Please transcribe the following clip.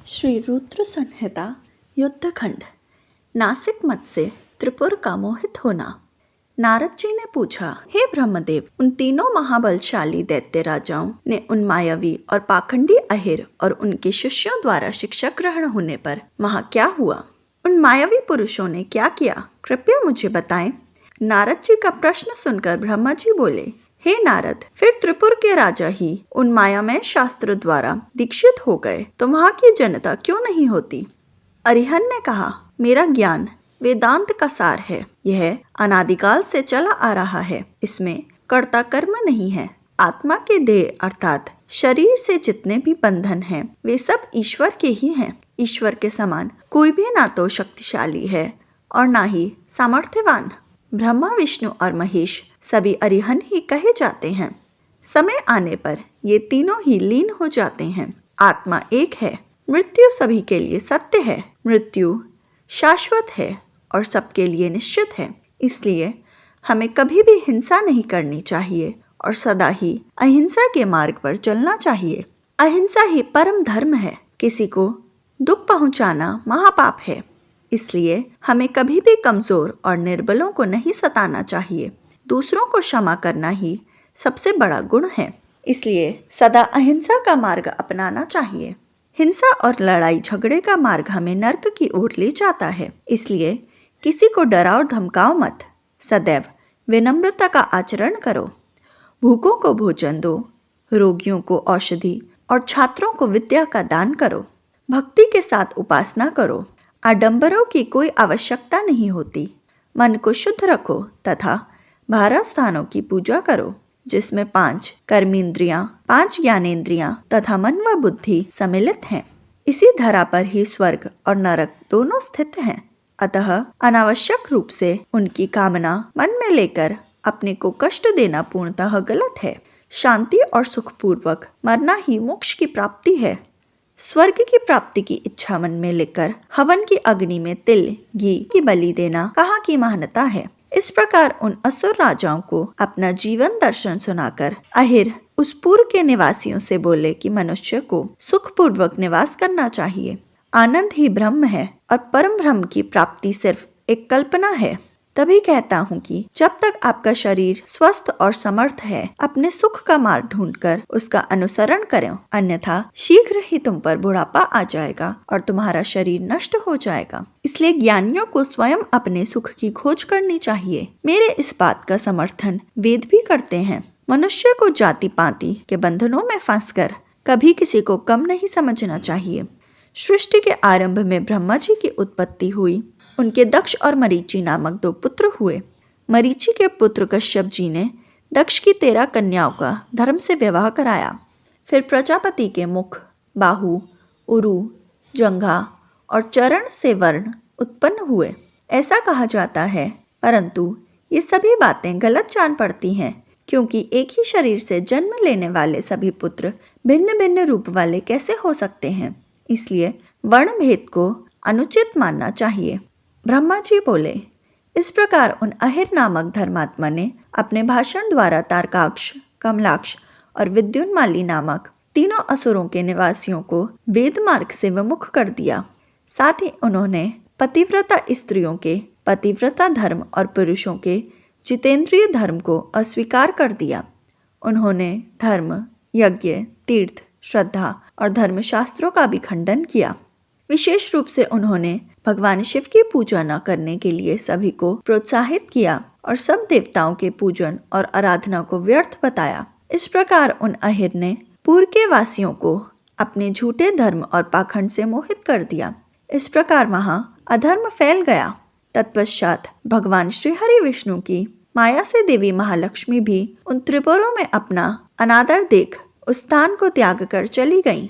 श्री रुद्र संहिता युद्धखंड। नासिक मत से त्रिपुर का मोहित होना। नारद जी ने पूछा, हे ब्रह्मदेव, उन तीनों महाबलशाली दैत्य राजाओं ने उन मायावी और पाखंडी अहिर और उनके शिष्यों द्वारा शिक्षा ग्रहण होने पर वहाँ क्या हुआ? उन मायावी पुरुषों ने क्या किया? कृपया मुझे बताएं। नारद जी का प्रश्न सुनकर ब्रह्मा जी बोले, हे नारद, फिर त्रिपुर के राजा ही उन मायामय शास्त्र द्वारा दीक्षित हो गए तो वहाँ की जनता क्यों नहीं होती? अरिहन ने कहा, मेरा ज्ञान वेदांत का सार है। यह अनादिकाल से चला आ रहा है। इसमें कर्ता कर्म नहीं है। आत्मा के देह अर्थात शरीर से जितने भी बंधन हैं, वे सब ईश्वर के ही हैं। ईश्वर के समान कोई भी ना तो शक्तिशाली है और ना ही सामर्थ्यवान। ब्रह्मा, विष्णु और महेश सभी अरिहन ही कहे जाते हैं। समय आने पर ये तीनों ही लीन हो जाते हैं। आत्मा एक है। मृत्यु सभी के लिए सत्य है। मृत्यु शाश्वत है और सबके लिए निश्चित है। इसलिए हमें कभी भी हिंसा नहीं करनी चाहिए और सदा ही अहिंसा के मार्ग पर चलना चाहिए। अहिंसा ही परम धर्म है। किसी को दुख पहुंचाना महापाप है। इसलिए हमें कभी भी कमजोर और निर्बलों को नहीं सताना चाहिए। दूसरों को क्षमा करना ही सबसे बड़ा गुण है। इसलिए सदा अहिंसा का मार्ग अपनाना चाहिए। हिंसा और लड़ाई झगड़े का मार्ग हमें नर्क की ओर ले जाता है। इसलिए किसी को डराओ धमकाओ मत। सदैव विनम्रता का आचरण करो। भूखों को भोजन दो, रोगियों को औषधि और छात्रों को विद्या का दान करो। भक्ति के साथ उपासना करो। आडंबरों की कोई आवश्यकता नहीं होती। मन को शुद्ध रखो तथा 12 स्थानों की पूजा करो, जिसमें 5 कर्मेंद्रियां, 5 ज्ञानेंद्रियां तथा मन व बुद्धि सम्मिलित हैं। इसी धरा पर ही स्वर्ग और नरक दोनों स्थित हैं। अतः अनावश्यक रूप से उनकी कामना मन में लेकर अपने को कष्ट देना पूर्णतः गलत है। शांति और सुखपूर्वक मरना ही मोक्ष की प्राप्ति है। स्वर्ग की प्राप्ति की इच्छा मन में लेकर हवन की अग्नि में तिल घी की बलि देना कहाँ की महानता है। इस प्रकार उन असुर राजाओं को अपना जीवन दर्शन सुनाकर अहिर उस पूर्व के निवासियों से बोले कि मनुष्य को सुखपूर्वक निवास करना चाहिए। आनंद ही ब्रह्म है और परम ब्रह्म की प्राप्ति सिर्फ एक कल्पना है। तभी कहता हूँ कि जब तक आपका शरीर स्वस्थ और समर्थ है, अपने सुख का मार्ग ढूंढकर उसका अनुसरण करें, अन्यथा शीघ्र ही तुम पर बुढ़ापा आ जाएगा और तुम्हारा शरीर नष्ट हो जाएगा। इसलिए ज्ञानियों को स्वयं अपने सुख की खोज करनी चाहिए। मेरे इस बात का समर्थन वेद भी करते हैं। मनुष्य को जाति पाति के बंधनों में फंसकर कभी किसी को कम नहीं समझना चाहिए। सृष्टि के आरंभ में ब्रह्मा जी की उत्पत्ति हुई। उनके दक्ष और मरीचि नामक 2 पुत्र हुए। मरीचि के पुत्र कश्यप जी ने दक्ष की 13 कन्याओं का धर्म से विवाह कराया। फिर प्रजापति के मुख, बाहु, उरु, जंघा और चरण से वर्ण उत्पन्न हुए, ऐसा कहा जाता है। परंतु ये सभी बातें गलत जान पड़ती हैं, क्योंकि एक ही शरीर से जन्म लेने वाले सभी पुत्र भिन्न भिन्न रूप वाले कैसे हो सकते हैं। इसलिए वर्ण भेद को अनुचित मानना चाहिए। ब्रह्मा जी बोले, इस प्रकार उन अहिर नामक धर्मात्मा ने अपने भाषण द्वारा तारकाक्ष, कमलाक्ष और विद्युन्माली नामक तीनों असुरों के निवासियों को वेद मार्ग से विमुख कर दिया। साथ ही उन्होंने पतिव्रता स्त्रियों के पतिव्रता धर्म और पुरुषों के जितेंद्रिय धर्म को अस्वीकार कर दिया। उन्होंने धर्म, यज्ञ, तीर्थ, श्रद्धा और धर्मशास्त्रों का भी खंडन किया। विशेष रूप से उन्होंने भगवान शिव की पूजा न करने के लिए सभी को प्रोत्साहित किया और सब देवताओं के पूजन और आराधना को व्यर्थ बताया। इस प्रकार उन अहिर ने पूर्व के वासियों को अपने झूठे धर्म और पाखंड से मोहित कर दिया। इस प्रकार वहाँ अधर्म फैल गया। तत्पश्चात भगवान श्री हरि विष्णु की माया से देवी महालक्ष्मी भी उन त्रिपुरों में अपना अनादर देख उस स्थान को त्याग कर चली गईं।